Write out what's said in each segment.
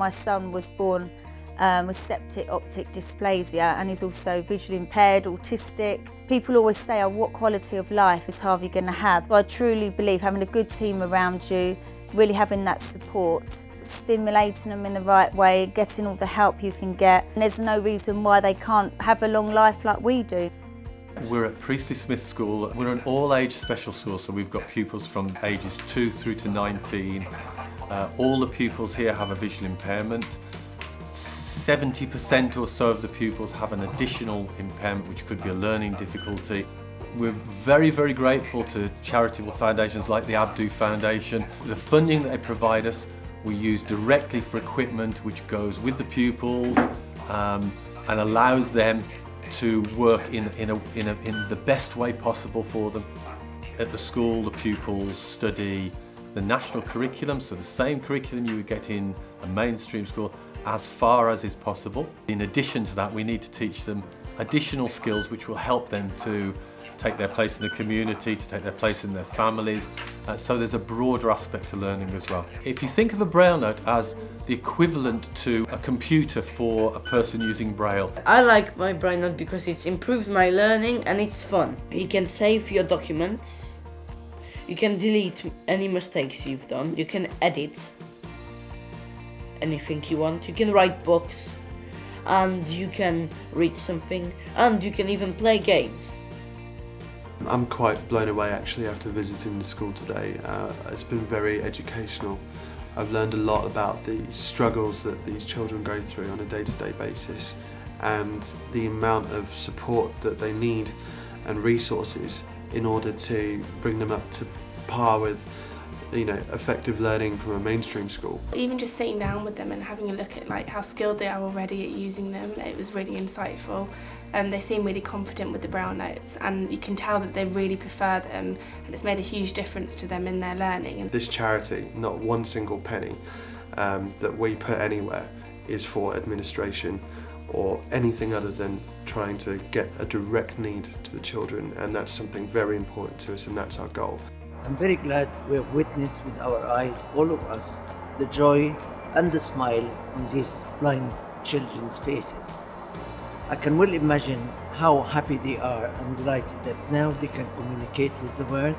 my son was born with septic optic dysplasia, and he's also visually impaired, autistic. People always say, oh, what quality of life is Harvey going to have? So I truly believe having a good team around you, really having that support, stimulating them in the right way, getting all the help you can get. And there's no reason why they can't have a long life like we do. We're at Priestley Smith School. We're an all-age special school, so we've got pupils from ages 2 through to 19. All the pupils here have a visual impairment. 70% or so of the pupils have an additional impairment, which could be a learning difficulty. We're very, very grateful to charitable foundations like the Abdou Foundation. The funding that they provide us, we use directly for equipment which goes with the pupils and allows them to work in the best way possible for them. At the school, the pupils study the national curriculum, so the same curriculum you would get in a mainstream school, as far as is possible. In addition to that, we need to teach them additional skills which will help them to take their place in the community, to take their place in their families. So there's a broader aspect to learning as well. If you think of a Braille note as the equivalent to a computer for a person using Braille. I like my Braille note because it's improved my learning and it's fun. You can save your documents, you can delete any mistakes you've done, you can edit anything you want, you can write books, and you can read something, and you can even play games. I'm quite blown away actually after visiting the school today. It's been very educational. I've learned a lot about the struggles that these children go through on a day-to-day basis and the amount of support that they need and resources in order to bring them up to par with effective learning from a mainstream school. Even just sitting down with them and having a look at how skilled they are already at using them, it was really insightful. They seem really confident with the Braille notes, and you can tell that they really prefer them, and it's made a huge difference to them in their learning. This charity, not one single penny that we put anywhere is for administration or anything other than trying to get a direct need to the children, and that's something very important to us, and that's our goal. I'm very glad we have witnessed with our eyes, all of us, the joy and the smile on these blind children's faces. I can well imagine how happy they are and delighted that now they can communicate with the world,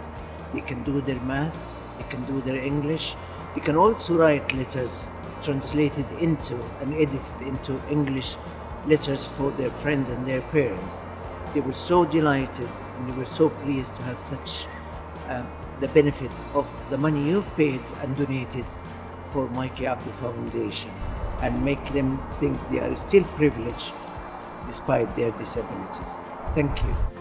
they can do their math, they can do their English, they can also write letters translated into and edited into English letters for their friends and their parents. They were so delighted and they were so pleased to have such the benefit of the money you've paid and donated for Mikey Abdou Foundation, and make them think they are still privileged despite their disabilities. Thank you.